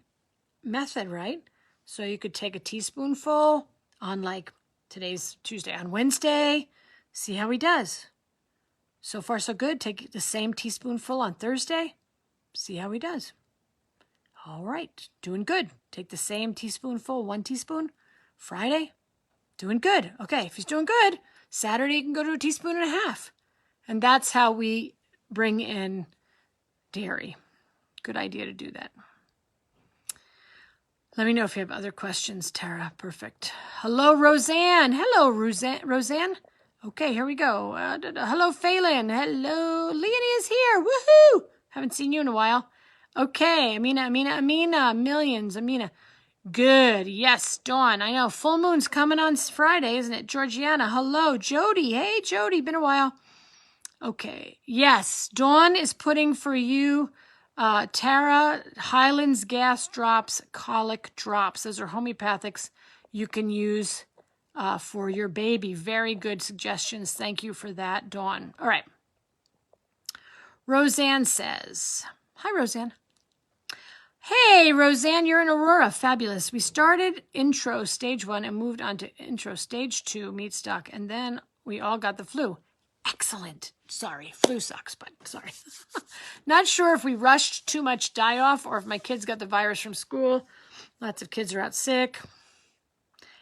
method, right? So you could take a teaspoonful on today's Tuesday, on Wednesday, see how he does. So far, so good. Take the same teaspoonful on Thursday. See how he does. All right. Doing good. Take the same teaspoonful, 1 teaspoon. Friday. Doing good. Okay. If he's doing good, Saturday you can go to a teaspoon and a half. And that's how we bring in dairy. Good idea to do that. Let me know if you have other questions, Tara. Perfect. Hello, Roseanne. Hello, Roseanne. Okay, here we go. Hello, Phelan. Hello, Leonie is here. Woohoo! Haven't seen you in a while. Okay, Amina, millions, Amina. Good. Yes, Dawn. I know. Full moon's coming on Friday, isn't it? Georgiana. Hello, Jody. Hey, Jody. Been a while. Okay. Yes, Dawn is putting for you, Tara, Highlands gas drops, colic drops. Those are homeopathics you can use for your baby. Very good suggestions. Thank you for that, Dawn. All right. Roseanne says, hi, Roseanne. Hey, Roseanne, you're in Aurora. Fabulous. We started intro stage 1 and moved on to intro stage 2, meat stock, and then we all got the flu. Excellent. Sorry, flu sucks, but sorry. Not sure if we rushed too much die-off or if my kids got the virus from school. Lots of kids are out sick.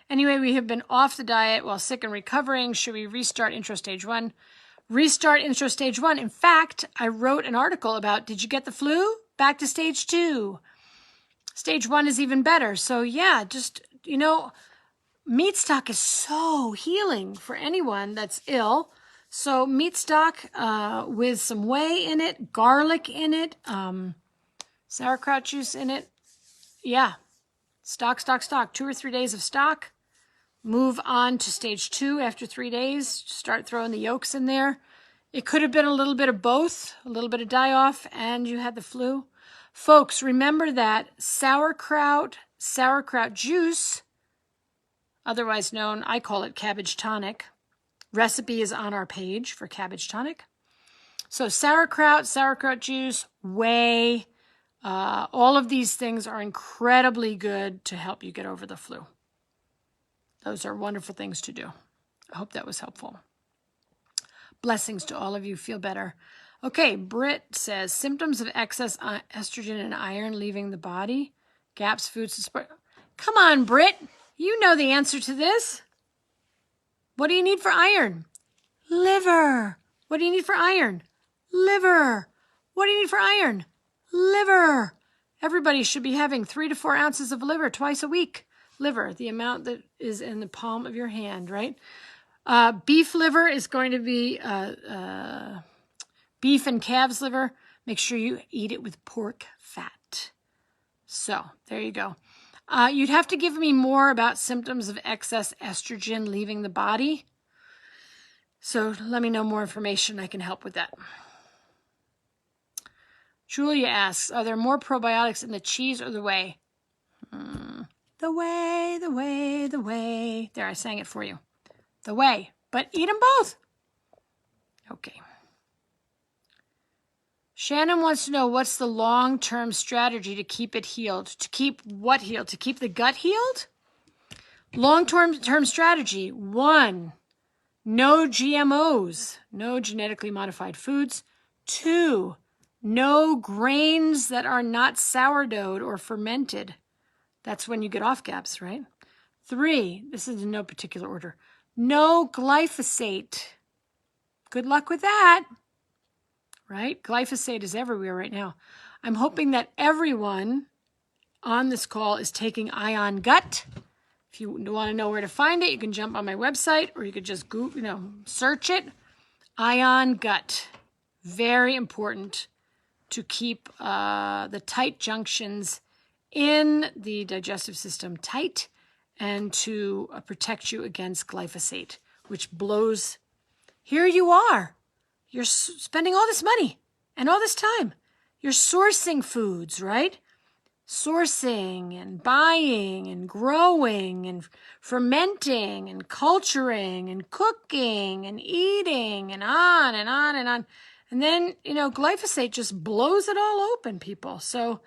Anyway, we have been off the diet while sick and recovering. Should we restart intro stage 1? Restart intro stage 1. In fact, I wrote an article about, did you get the flu? Back to stage 2. Stage 1 is even better. So yeah, just, meat stock is so healing for anyone that's ill. So meat stock with some whey in it, garlic in it, sauerkraut juice in it. Yeah, stock. 2 or 3 days of stock. Move on to stage 2 after 3 days. Start throwing the yolks in there. It could have been a little bit of both, a little bit of die-off, and you had the flu. Folks, remember that sauerkraut juice, otherwise known, I call it cabbage tonic. Recipe is on our page for cabbage tonic. So sauerkraut juice, whey, all of these things are incredibly good to help you get over the flu. Those are wonderful things to do. I hope that was helpful. Blessings to all of you. Feel better. Okay, Britt says, symptoms of excess estrogen and iron leaving the body. GAPS, foods, support. Come on, Britt. You know the answer to this. What do you need for iron? Liver. What do you need for iron? Liver. What do you need for iron? Liver. Everybody should be having 3 to 4 ounces of liver twice a week. Liver, the amount that is in the palm of your hand, right? Beef liver is going to be beef and calves liver. Make sure you eat it with pork fat. So there you go. You'd have to give me more about symptoms of excess estrogen leaving the body. So let me know more information. I can help with that. Julia asks, are there more probiotics in the cheese or the whey? The whey. There, I sang it for you. The whey, but eat them both. Okay. Shannon wants to know what's the long-term strategy to keep it healed. To keep what healed? To keep the gut healed? Long-term strategy. 1, no GMOs, no genetically modified foods. 2, no grains that are not sourdough'd or fermented. That's when you get off GAPS, right? 3, this is in no particular order. No glyphosate. Good luck with that. Right? Glyphosate is everywhere right now. I'm hoping that everyone on this call is taking Ion Gut. If you want to know where to find it, you can jump on my website or you could just Google, search it. Ion Gut. Very important to keep the tight junctions in the digestive system tight and to protect you against glyphosate, which blows. Here you are. You're spending all this money and all this time. You're sourcing foods, right? Sourcing and buying and growing and fermenting and culturing and cooking and eating and on and on and on. And then, glyphosate just blows it all open, people. So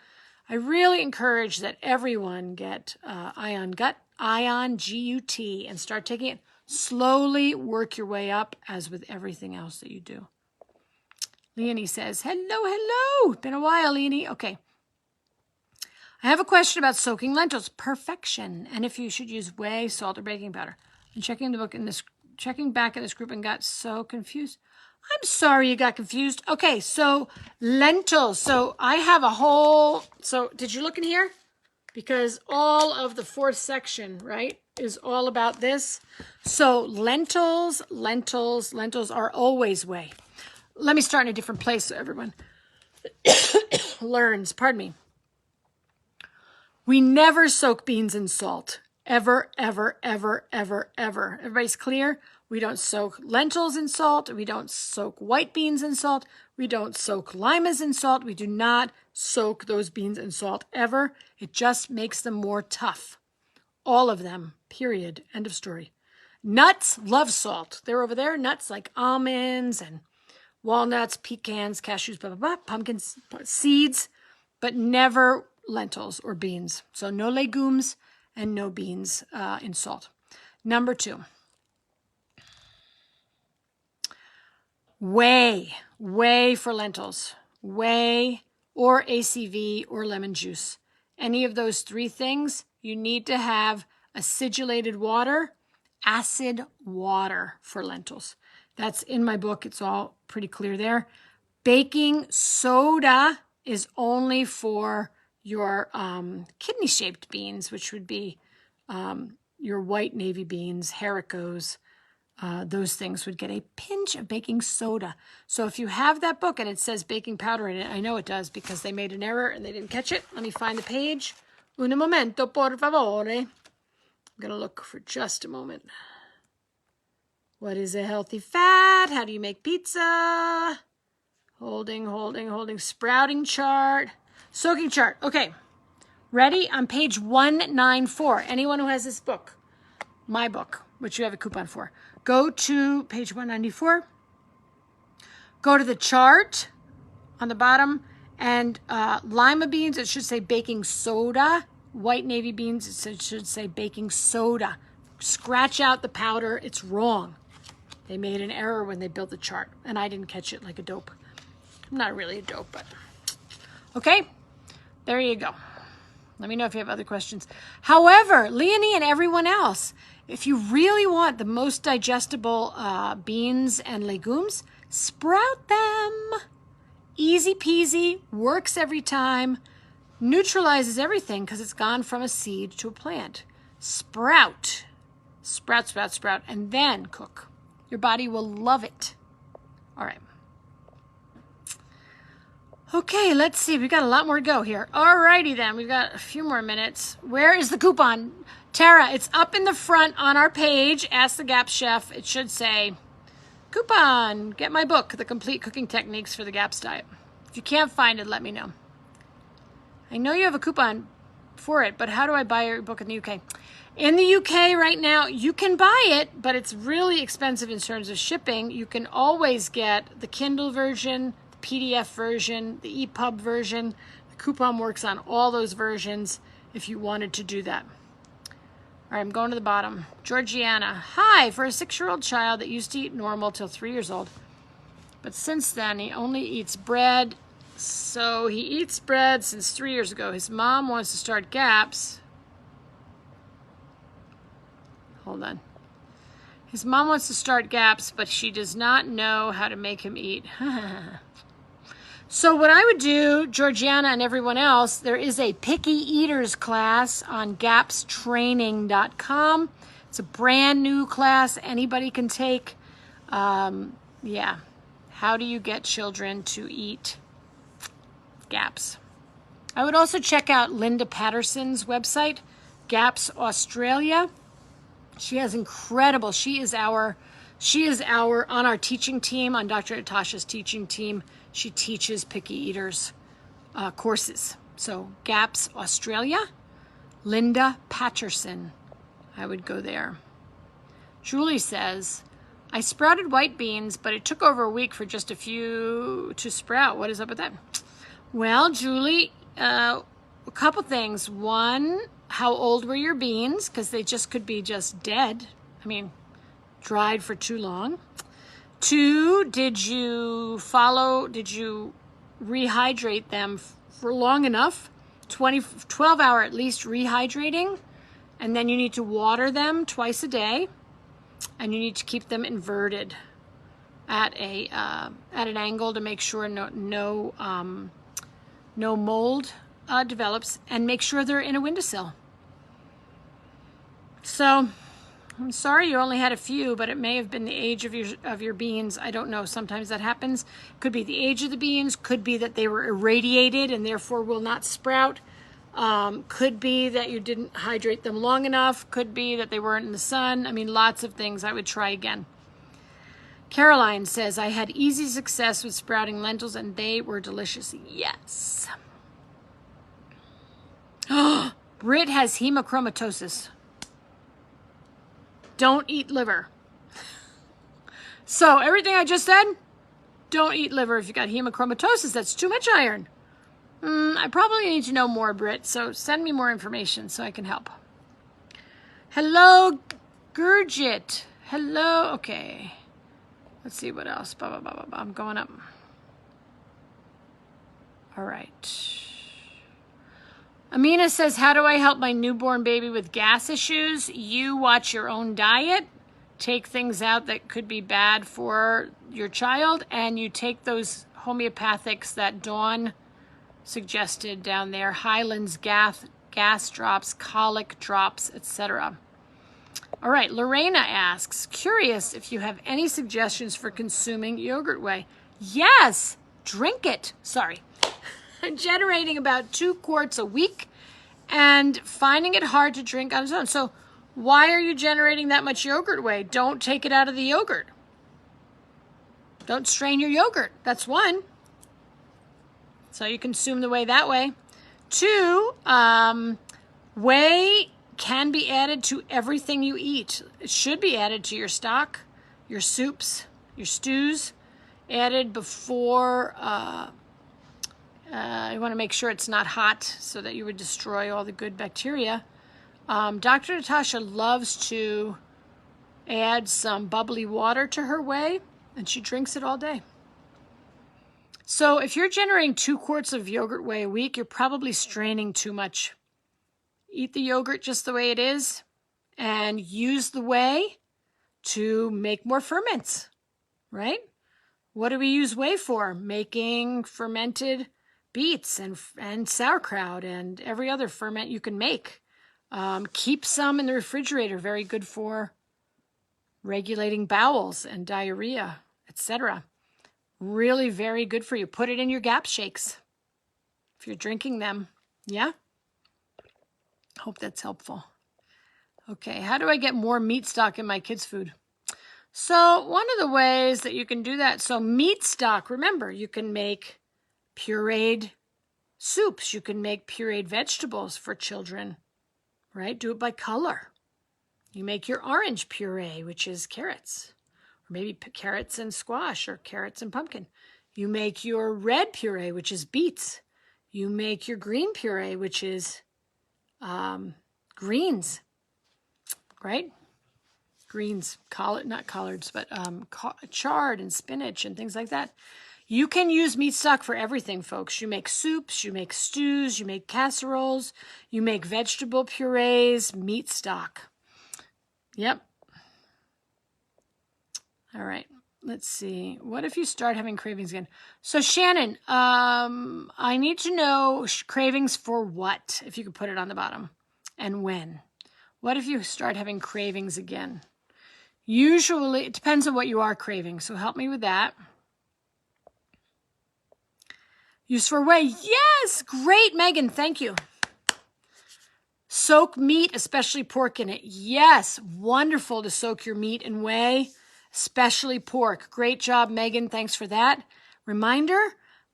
I really encourage that everyone get Ion Gut, Ion G-U-T, and start taking it. Slowly work your way up, as with everything else that you do. Leonie says, hello. Been a while, Leonie. Okay. I have a question about soaking lentils. Perfection. And if you should use whey, salt, or baking powder. I'm checking back in this group and got so confused. I'm sorry you got confused. Okay, so lentils. So I have so did you look in here? Because all of the 4th section, right, is all about this. So lentils are always whey. Let me start in a different place so everyone learns. Pardon me. We never soak beans in salt. Ever. Everybody's clear? We don't soak lentils in salt. We don't soak white beans in salt. We don't soak limas in salt. We do not soak those beans in salt ever. It just makes them more tough. All of them, period. End of story. Nuts love salt. They're over there. Nuts like almonds and walnuts, pecans, cashews, pumpkins, seeds, but never lentils or beans. So no legumes and no beans in salt. Number 2. Whey. Whey for lentils. Whey or ACV or lemon juice. Any of those 3 things, you need to have acidulated water, acid water for lentils. That's in my book. It's all pretty clear there. Baking soda is only for your kidney-shaped beans, which would be your white navy beans, haricots. Those things would get a pinch of baking soda. So if you have that book and it says baking powder in it, I know it does because they made an error and they didn't catch it. Let me find the page. Un momento, por favore. I'm going to look for just a moment. What is a healthy fat? How do you make pizza? Holding. Sprouting chart. Soaking chart. Okay. Ready? On page 194. Anyone who has this book, my book, which you have a coupon for, go to page 194. Go to the chart on the bottom. And lima beans, it should say baking soda. White navy beans, it should say baking soda. Scratch out the powder. It's wrong. They made an error when they built the chart, and I didn't catch it like a dope. I'm not really a dope, but okay. There you go. Let me know if you have other questions. However, Leonie and everyone else, if you really want the most digestible beans and legumes, sprout them. Easy peasy, works every time, neutralizes everything because it's gone from a seed to a plant. Sprout, and then cook. Your body will love it. All right. Okay, let's see. We've got a lot more to go here. All righty then. We've got a few more minutes. Where is the coupon? Tara, it's up in the front on our page. Ask the GAPS Chef. It should say, coupon, get my book, The Complete Cooking Techniques for the GAPS Diet. If you can't find it, let me know. I know you have a coupon for it, but how do I buy your book in the UK? In the UK right now, you can buy it, but it's really expensive in terms of shipping. You can always get the Kindle version, the PDF version, the EPUB version. The coupon works on all those versions if you wanted to do that. All right, I'm going to the bottom. Georgiana, hi, for a 6-year-old child that used to eat normal till 3 years old, but since then he only eats bread. So he eats bread since 3 years ago. His mom wants to start GAPS. Hold on. His mom wants to start GAPS, but she does not know how to make him eat. So what I would do, Georgiana and everyone else, there is a Picky Eaters class on gapstraining.com. It's a brand new class anybody can take. Yeah. How do you get children to eat GAPS? I would also check out Linda Patterson's website, GAPS Australia. She has incredible, she is our on our teaching team, on Dr. Natasha's teaching team. She teaches Picky Eaters courses. So GAPS Australia, Linda Patterson. I would go there. Julie says, I sprouted white beans, but it took over a week for just a few to sprout. What is up with that? Well, Julie, a couple things. One, how old were your beans? Because they just could be just dead. I mean, dried for too long. 2, did you rehydrate them for long enough? 12 hour at least rehydrating. And then you need to water them twice a day. And you need to keep them inverted at an angle to make sure no mold develops, and make sure they're in a windowsill. So I'm sorry you only had a few, but it may have been the age of your beans. I don't know. Sometimes that happens. Could be the age of the beans. Could be that they were irradiated and therefore will not sprout. Could be that you didn't hydrate them long enough. Could be that they weren't in the sun. I mean, lots of things. I would try again. Caroline says, I had easy success with sprouting lentils and they were delicious. Yes. Britt has hemochromatosis. Don't eat liver. So everything I just said, don't eat liver if you got hemochromatosis. That's too much iron. I probably need to know more, Britt, so send me more information so I can help. Hello, Gurjit. Hello. Okay. Let's see what else. I'm going up. All right. Amina says, how do I help my newborn baby with gas issues? You watch your own diet, take things out that could be bad for your child, and you take those homeopathics that Dawn suggested down there, Highlands gas drops, colic drops, etc. All right, Lorena asks, curious if you have any suggestions for consuming yogurt whey. Yes, drink it. Sorry. Generating about 2 quarts a week and finding it hard to drink on its own. So why are you generating that much yogurt whey? Don't take it out of the yogurt. Don't strain your yogurt. That's one. So you consume the whey that way. 2, whey can be added to everything you eat. It should be added to your stock, your soups, your stews, added before. You want to make sure it's not hot so that you would destroy all the good bacteria. Dr. Natasha loves to add some bubbly water to her whey, and she drinks it all day. So if you're generating 2 quarts of yogurt whey a week, you're probably straining too much. Eat the yogurt just the way it is and use the whey to make more ferments, right? What do we use whey for? Making fermented beets and sauerkraut and every other ferment you can make. Keep some in the refrigerator. Very good for regulating bowels and diarrhea, etc. Really very good for you. Put it in your Gap shakes if you're drinking them. Yeah? Hope that's helpful. Okay, how do I get more meat stock in my kids' food? So one of the ways that you can do that, so meat stock, remember, you can make pureed soups. You can make pureed vegetables for children, right? Do it by color. You make your orange puree, which is carrots, or maybe carrots and squash, or carrots and pumpkin. You make your red puree, which is beets. You make your green puree, which is greens, right? Greens, not collards, but chard and spinach and things like that. You can use meat stock for everything, folks. You make soups, you make stews, you make casseroles, you make vegetable purees, meat stock. Yep. All right. Let's see. What if you start having cravings again? So Shannon, I need to know cravings for what, if you could put it on the bottom, and when. What if you start having cravings again? Usually, it depends on what you are craving, so help me with that. Use for whey. Yes, great, Megan, thank you. Soak meat, especially pork in it. Yes, wonderful to soak your meat in whey, especially pork. Great job, Megan, thanks for that. Reminder,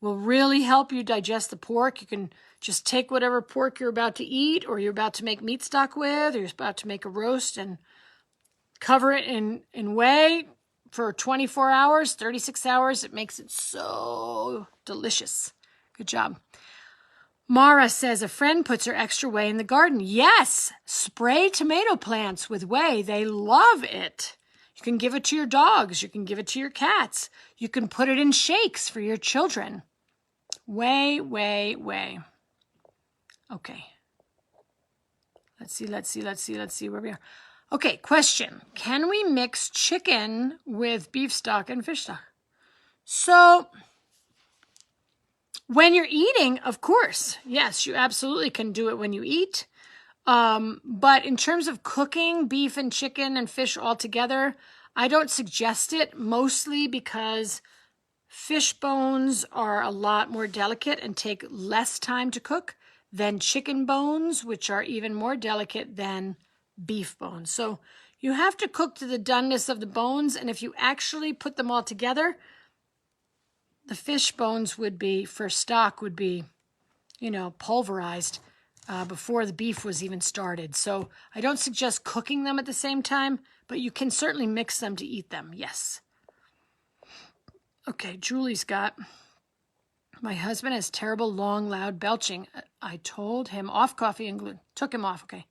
will really help you digest the pork. You can just take whatever pork you're about to eat or you're about to make meat stock with, or you're about to make a roast and cover it in whey for 24 hours, 36 hours. It makes it so delicious. Good job. Mara says a friend puts her extra whey in the garden. Yes, spray tomato plants with whey. They love it. You can give it to your dogs. You can give it to your cats. You can put it in shakes for your children. Whey, whey, whey. Okay. Let's see where we are. Okay, question. Can we mix chicken with beef stock and fish stock? So when you're eating, of course, yes, you absolutely can do it when you eat. But in terms of cooking beef and chicken and fish all together, I don't suggest it, mostly because fish bones are a lot more delicate and take less time to cook than chicken bones, which are even more delicate than beef bones. So you have to cook to the doneness of the bones, and if you actually put them all together, the fish bones would be, for stock, would be, pulverized before the beef was even started. So I don't suggest cooking them at the same time, but you can certainly mix them to eat them, yes. Okay, Julie's got, My husband has terrible, long, loud belching. I told him off coffee and gluten. Took him off. Okay.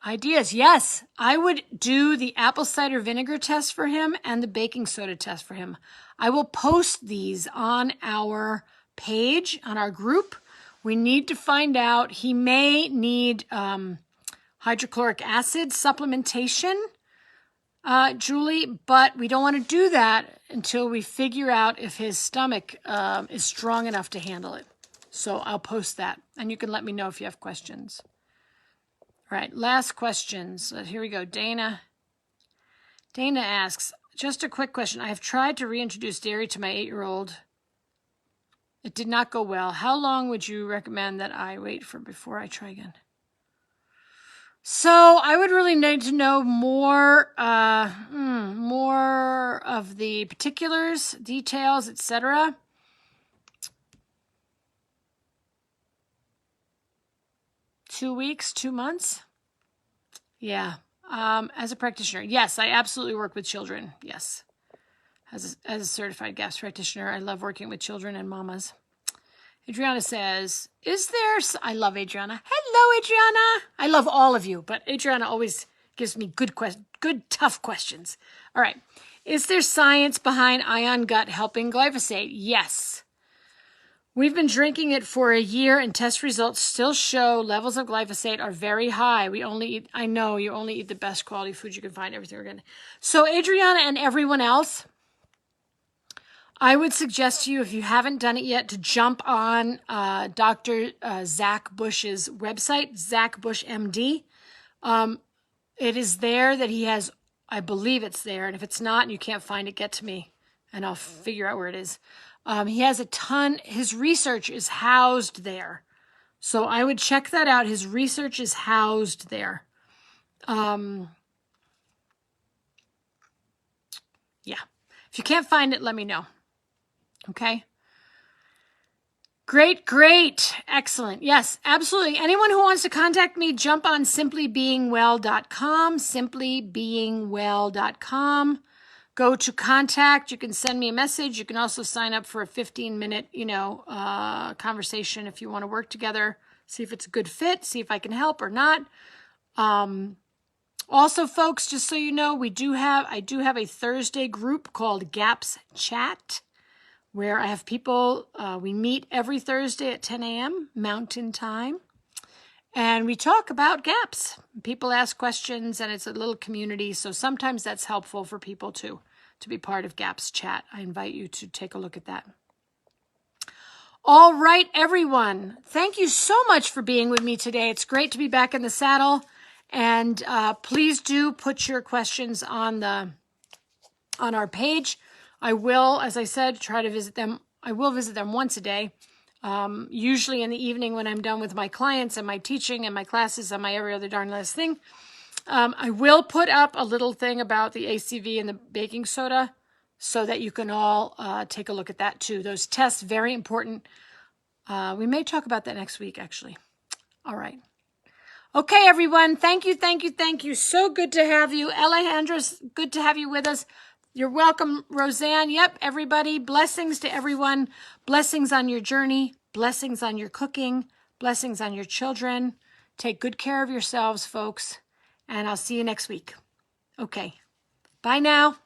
Ideas. Yes, I would do the apple cider vinegar test for him and the baking soda test for him. I will post these on our page, on our group. We need to find out. He may need hydrochloric acid supplementation, Julie, but we don't want to do that until we figure out if his stomach is strong enough to handle it. So I'll post that, and you can let me know if you have questions. All right, last questions. Here we go. Dana asks, just a quick question. I have tried to reintroduce dairy to my 8-year-old. It did not go well. How long would you recommend that I wait for before I try again? So I would really need to know more of the particulars, details, etc. Two weeks, 2 months? Yeah. As a practitioner, yes, I absolutely work with children. Yes. As a certified GAPS practitioner, I love working with children and mamas. Adriana says, I love Adriana. Hello, Adriana. I love all of you, but Adriana always gives me good, tough questions. All right. Is there science behind ion gut helping glyphosate? Yes. We've been drinking it for a year, and test results still show levels of glyphosate are very high. I know you only eat the best quality food you can find, everything organic. So Adriana and everyone else, I would suggest to you, if you haven't done it yet, to jump on Dr. Zach Bush's website, Zach Bush MD. It is there that he has, I believe it's there, and if it's not and you can't find it, get to me, and I'll figure out where it is. He has a ton, his research is housed there. So I would check that out. His research is housed there. Yeah. If you can't find it, let me know. Okay. Great. Excellent. Yes, absolutely. Anyone who wants to contact me, jump on simplybeingwell.com, simplybeingwell.com. Go to contact. You can send me a message. You can also sign up for a 15-minute, conversation if you want to work together, see if it's a good fit, see if I can help or not. Also, folks, just so you know, I do have a Thursday group called GAPS Chat, where I have people, we meet every Thursday at 10 a.m. Mountain Time, and we talk about GAPS. People ask questions, and it's a little community, so sometimes that's helpful for people to be part of GAPS Chat. I invite you to take a look at that. All right, everyone. Thank you so much for being with me today. It's great to be back in the saddle, and please do put your questions on our page. I will, as I said, try to visit them. I will visit them once a day, usually in the evening when I'm done with my clients and my teaching and my classes and my every other darn last thing. I will put up a little thing about the ACV and the baking soda so that you can all take a look at that too. Those tests, very important. We may talk about that next week, actually. All right. Okay, everyone. Thank you. So good to have you. Alejandro's good to have you with us. You're welcome, Roseanne. Yep, everybody. Blessings to everyone. Blessings on your journey. Blessings on your cooking. Blessings on your children. Take good care of yourselves, folks. And I'll see you next week. Okay. Bye now.